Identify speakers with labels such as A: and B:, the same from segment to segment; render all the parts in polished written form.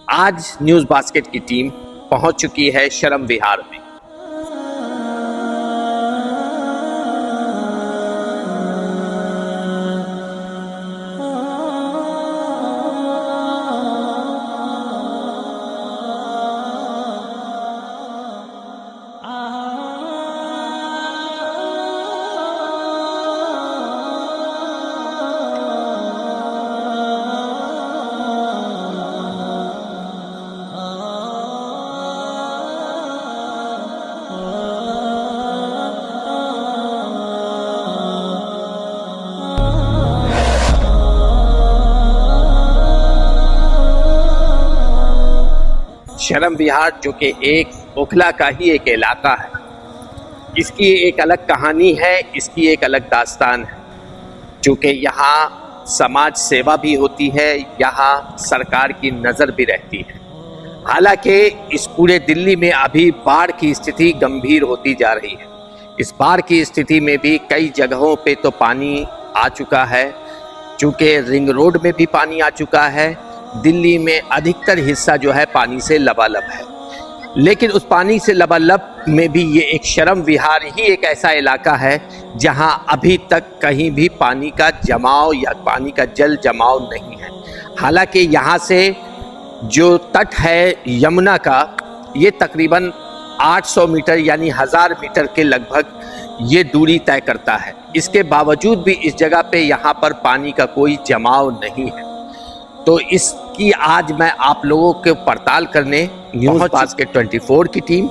A: आज news basket की team पहुंच चुकी है शर्म विहार में। शर्म विहार जो कि एक ओखला का ही एक इलाका है, इसकी एक अलग कहानी है, इसकी एक अलग दास्तान है। चूँकि यहाँ समाज सेवा भी होती है, यहाँ सरकार की नज़र भी रहती है। हालांकि इस पूरे दिल्ली में अभी बाढ़ की स्थिति गंभीर होती जा रही है। इस बाढ़ की स्थिति में भी कई जगहों पे तो पानी आ चुका है, चूँकि रिंग रोड में भी पानी आ चुका है। दिल्ली में अधिकतर हिस्सा जो है पानी से लबालब है, लेकिन उस पानी से लबालब में भी ये एक शर्म विहार ही एक ऐसा इलाका है जहां अभी तक कहीं भी पानी का जमाव या पानी का जल जमाव नहीं है। हालांकि यहाँ से जो तट है यमुना का, ये तकरीबन 800 मीटर यानी 1000 मीटर के लगभग ये दूरी तय करता है। इसके बावजूद भी इस जगह पे यहाँ पर पानी का कोई जमाव नहीं है। तो इसकी आज मैं आप लोगों के पड़ताल करने न्यूज बास्केट 24 की टीम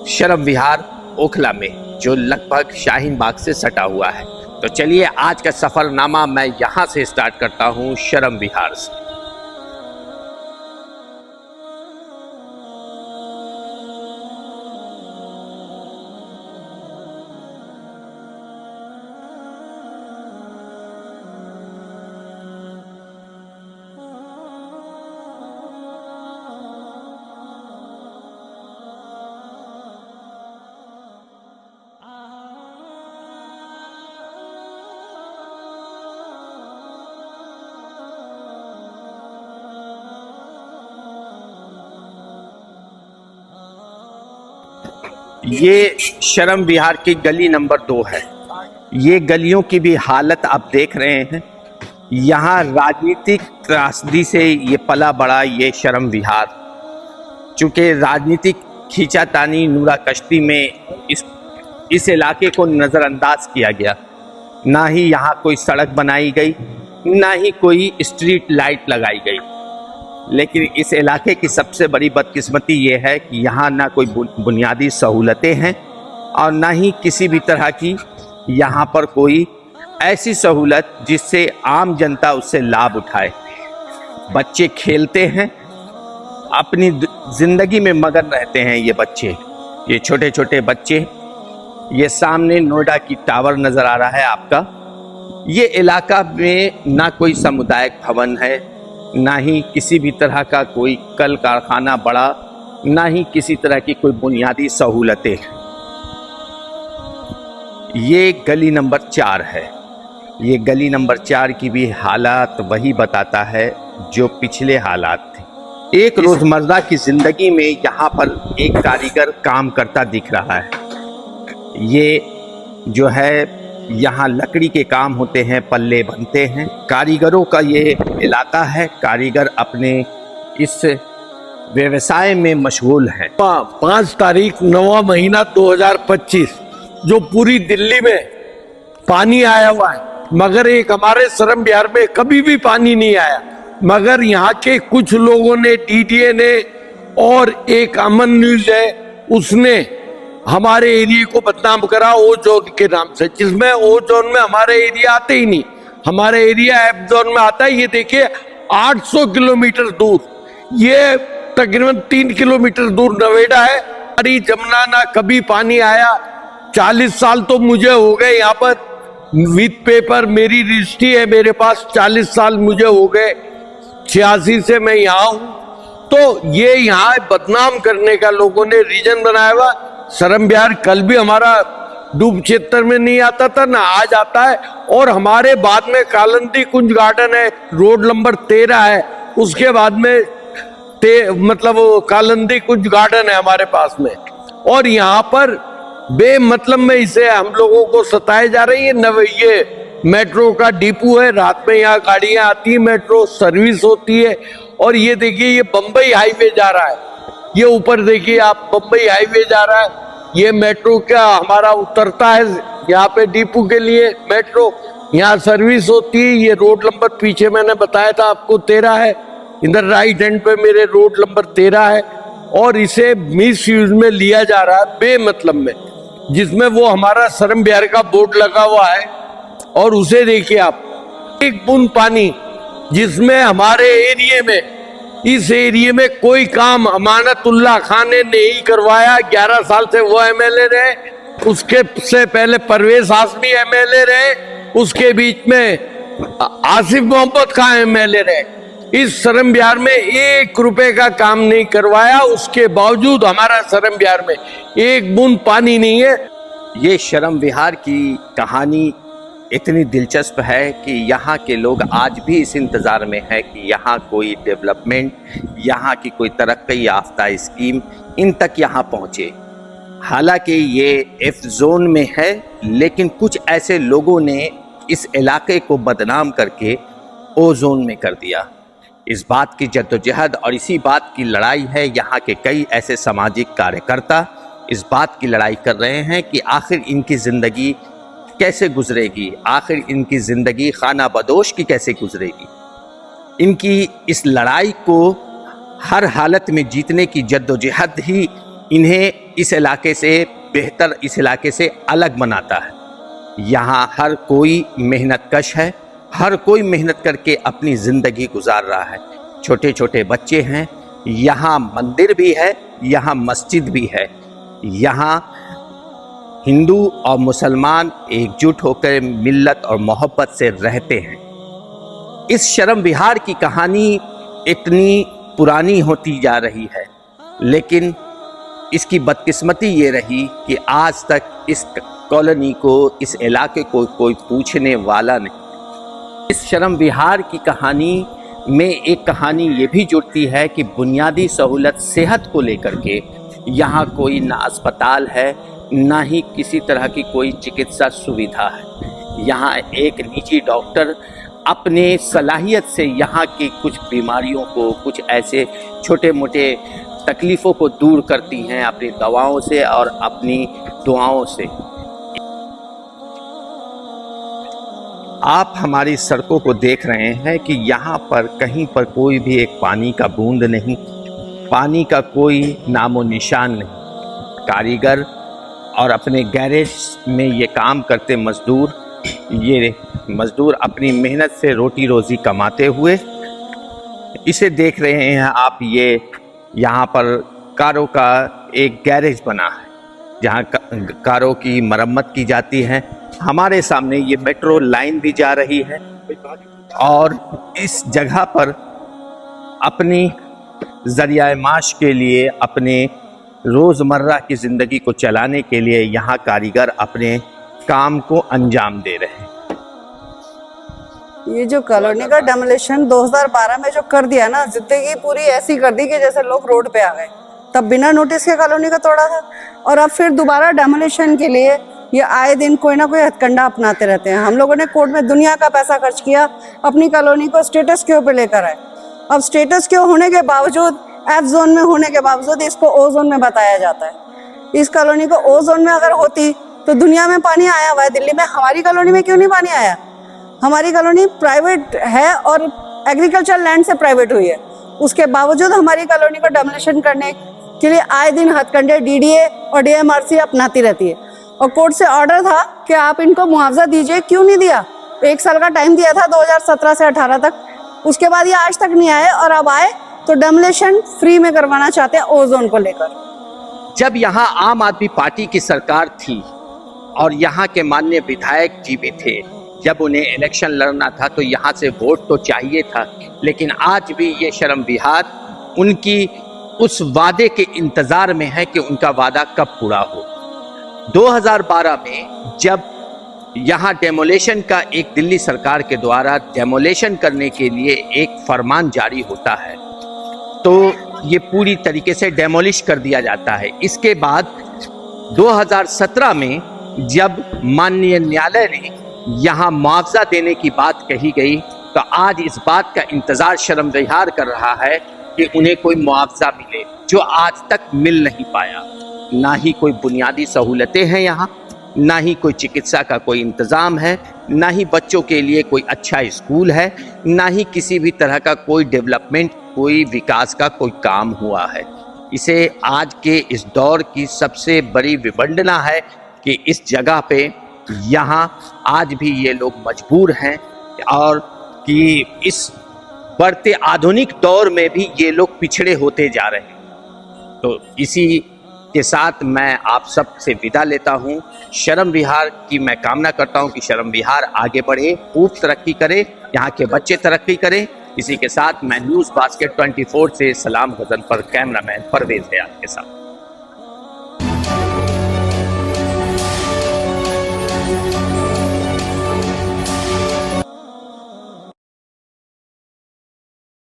A: शर्म विहार ओखला में, जो लगभग शाहीन बाग से सटा हुआ है। तो चलिए आज का सफरनामा मैं यहाँ से स्टार्ट करता हूँ, शर्म विहार से। ये शर्म विहार की गली नंबर 2 है। ये गलियों की भी हालत आप देख रहे हैं। यहाँ राजनीतिक त्रासदी से ये पला बड़ा ये शर्म विहार, चूँकि राजनीतिक खींचातानी नूरा कश्ती में इस इलाके को नज़रअंदाज किया गया। ना ही यहाँ कोई सड़क बनाई गई, ना ही कोई स्ट्रीट लाइट लगाई गई। लेकिन इस इलाके की सबसे बड़ी बदकिस्मती ये है कि यहाँ ना कोई बुनियादी सहूलतें हैं और ना ही किसी भी तरह की यहाँ पर कोई ऐसी सहूलत जिससे आम जनता उससे लाभ उठाए। बच्चे खेलते हैं, अपनी ज़िंदगी में मगन रहते हैं ये बच्चे, ये छोटे छोटे बच्चे। ये सामने नोएडा की टावर नज़र आ रहा है आपका। ये इलाका में ना कोई सामुदायिक भवन है, ना ही किसी भी तरह का कोई कल कारखाना बड़ा, ना ही किसी तरह की कोई बुनियादी सहूलतें। ये गली नंबर 4 है। ये गली नंबर 4 की भी हालात वही बताता है जो पिछले हालात थे। एक रोज़मर्रा की ज़िंदगी में यहाँ पर एक कारीगर काम करता दिख रहा है। ये जो है यहाँ लकड़ी के काम होते हैं, पल्ले बनते हैं। कारीगरों का ये इलाका है। कारीगर अपने इस व्यवसाय में मशगूल हैं।
B: 5 तारीख 9वां महीना 2025 जो पूरी दिल्ली में पानी आया हुआ है, मगर एक हमारे शर्म विहार में कभी भी पानी नहीं आया। मगर यहाँ के कुछ लोगों ने, डीडीए ने और एक अमन न्यूज है, उसने हमारे एरिया को बदनाम करा ओ जोन के नाम से, जिसमें ओ जोन में हमारे एरिया आते ही नहीं। हमारे एरिया एफ जोन में आता है। ये देखिए 800 किलोमीटर दूर, ये तकरीबन 3 किलोमीटर दूर नोएडा है। हमारी जमुना ना कभी पानी आया। 40 साल तो मुझे हो गए यहाँ पर विथ पेपर, मेरी रजिस्ट्री है मेरे पास। 40 साल मुझे हो गए, 86 से मैं यहाँ हूँ। तो ये यहाँ बदनाम करने का लोगों ने रीजन बनाया हुआ। शर्म विहार कल भी हमारा डूब क्षेत्र में नहीं आता था, ना आज आता है। और हमारे बाद में कालंदी कुंज गार्डन है, रोड नंबर 13 है। उसके बाद में मतलब वो कालंदी कुछ गार्डन है हमारे पास में, और यहाँ पर बेमतलब में इसे हम लोगों को सताए जा रही है। ये मेट्रो का डिपो है, रात में यहाँ गाड़ियां आती है, मेट्रो सर्विस होती है। और ये देखिए ये बम्बई हाईवे जा रहा है, ये ऊपर देखिए आप बम्बई हाईवे जा रहा है। ये मेट्रो का हमारा उतरता है यहाँ पे डिपो के लिए मेट्रो, यहाँ सर्विस होती है। ये रोड नंबर पीछे मैंने बताया था आपको 13 है, इधर राइट हैंड पे मेरे रोड नंबर 13 है। और इसे मिस यूज में लिया जा रहा है बेमतलब में, जिसमें वो हमारा सरम बिहार का बोर्ड लगा हुआ है। और उसे देखिए आप, एक बूंद पानी, जिसमें हमारे एरिया में, इस एरिया में कोई काम अमानतुल्लाह खान ने नहीं करवाया। 11 साल से वो एमएलए रहे, उसके से पहले परवेज हाशमी एमएलए रहे, उसके बीच में आसिफ मोहम्मद खान एमएलए रहे। इस सरम बिहार में 1 रुपए का काम नहीं करवाया, उसके बावजूद हमारा सरम बिहार में एक बूंद पानी नहीं है।
A: ये शरम विहार की कहानी इतनी दिलचस्प है कि यहाँ के लोग आज भी इस इंतज़ार में है कि यहाँ कोई डेवलपमेंट, यहाँ की कोई तरक्की याफ्ता स्कीम इन तक यहाँ पहुँचे। हालांकि ये एफ जोन में है, लेकिन कुछ ऐसे लोगों ने इस इलाके को बदनाम करके ओ जोन में कर दिया। इस बात की जद्दोजहद और इसी बात की लड़ाई है। यहाँ के कई ऐसे सामाजिक कार्यकर्ता इस बात की लड़ाई कर रहे हैं कि आखिर इनकी ज़िंदगी कैसे गुजरेगी, आखिर इनकी ज़िंदगी खाना बदोश की कैसे गुजरेगी। इनकी इस लड़ाई को हर हालत में जीतने की जद्दोजहद ही इन्हें इस इलाके से बेहतर, इस इलाके से अलग बनाता है। यहाँ हर कोई मेहनतकश है, हर कोई मेहनत करके अपनी ज़िंदगी गुजार रहा है। छोटे छोटे बच्चे हैं, यहाँ मंदिर भी है, यहाँ मस्जिद भी है, यहाँ हिंदू और मुसलमान एकजुट होकर मिल्लत और मोहब्बत से रहते हैं। इस शरम विहार की कहानी इतनी पुरानी होती जा रही है, लेकिन इसकी बदकिस्मती ये रही कि आज तक इस कॉलोनी को, इस इलाके को कोई पूछने वाला नहीं। इस शरम विहार की कहानी में एक कहानी ये भी जुड़ती है कि बुनियादी सहूलत सेहत को लेकर के यहाँ कोई ना अस्पताल है, ना ही किसी तरह की कोई चिकित्सा सुविधा है। यहाँ एक निजी डॉक्टर अपने सलाहियत से यहाँ की कुछ बीमारियों को, कुछ ऐसे छोटे मोटे तकलीफ़ों को दूर करती हैं अपनी दवाओं से और अपनी दुआओं से। आप हमारी सड़कों को देख रहे हैं कि यहाँ पर कहीं पर कोई भी एक पानी का बूंद नहीं, पानी का कोई नामो निशान नहीं। कारीगर और अपने गैरेज में ये काम करते मज़दूर, ये मज़दूर अपनी मेहनत से रोटी रोज़ी कमाते हुए इसे देख रहे हैं आप। ये यहाँ पर कारों का एक गैरेज बना है जहाँ कारों की मरम्मत की जाती है। हमारे सामने ये मेट्रो लाइन भी जा रही है और इस जगह पर अपनी ज़रिया माश के लिए, अपने रोज़मर्रा की ज़िंदगी को चलाने के लिए यहाँ कारीगर अपने काम को अंजाम दे रहे हैं।
C: ये जो कॉलोनी का डेमोलिशन 2012 में जो कर दिया ना, जिंदगी पूरी ऐसी कर दी कि जैसे लोग रोड पे आ गए। तब बिना नोटिस के कॉलोनी का तोड़ा था और अब फिर दोबारा डेमोलिशन के लिए ये आए दिन कोई ना कोई हथकंडा अपनाते रहते हैं। हम लोगों ने कोर्ट में दुनिया का पैसा खर्च किया, अपनी कॉलोनी को स्टेटस क्यों पे लेकर आए। अब स्टेटस क्यों होने के बावजूद, एफ जोन में होने के बावजूद इसको ओ जोन में बताया जाता है। इस कॉलोनी को ओ जोन में अगर होती तो दुनिया में पानी आया हुआ है, दिल्ली में, हमारी कॉलोनी में क्यों नहीं पानी आया। हमारी कॉलोनी प्राइवेट है और एग्रीकल्चर लैंड से प्राइवेट हुई है, उसके बावजूद हमारी कॉलोनी को डेमोलिशन करने के लिए आए दिन हथकंडे डीडीए और डीएमआरसी अपनाती रहती है। और कोर्ट से ऑर्डर था कि आप इनको मुआवजा दीजिए, क्यों नहीं दिया। 1 साल का टाइम दिया था 2017 से 18 तक, उसके बाद ये आज तक नहीं आए और अब आए तो डेमोलिशन फ्री में करवाना चाहते हैं ओ जोन को लेकर।
A: जब यहाँ आम आदमी पार्टी की सरकार थी और यहाँ के माननीय विधायक जी भी थे, जब उन्हें इलेक्शन लड़ना था तो यहाँ से वोट तो चाहिए था, लेकिन आज भी ये शरम विहार उनकी उस वादे के इंतज़ार में है कि उनका वादा कब पूरा हो। 2012 में जब यहाँ डेमोलेशन का एक दिल्ली सरकार के द्वारा डेमोलेशन करने के लिए एक फरमान जारी होता है, तो ये पूरी तरीके से डेमोलिश कर दिया जाता है। इसके बाद 2017 में जब माननीय न्यायालय ने यहाँ मुआवजा देने की बात कही गई, तो आज इस बात का इंतजार शर्म विहार कर रहा है कि उन्हें कोई मुआवजा मिले, जो आज तक मिल नहीं पाया। ना ही कोई बुनियादी सहूलतें हैं यहाँ, ना ही कोई चिकित्सा का कोई इंतज़ाम है, ना ही बच्चों के लिए कोई अच्छा स्कूल है, ना ही किसी भी तरह का कोई डेवलपमेंट, कोई विकास का कोई काम हुआ है। इसे आज के इस दौर की सबसे बड़ी विडंबना है कि इस जगह पे यहाँ आज भी ये लोग मजबूर हैं, और कि इस बढ़ते आधुनिक दौर में भी ये लोग पिछड़े होते जा रहे हैं। तो इसी के साथ मैं आप सब से विदा लेता हूँ। शर्म विहार की मैं कामना करता हूँ कि शर्म विहार आगे बढ़े, खूब तरक्की करे, यहाँ के बच्चे तरक्की करें। इसी के साथ मैं न्यूज़ बास्केट 24 से सलाम गजन पर कैमरामैन परवेज हयात के साथ।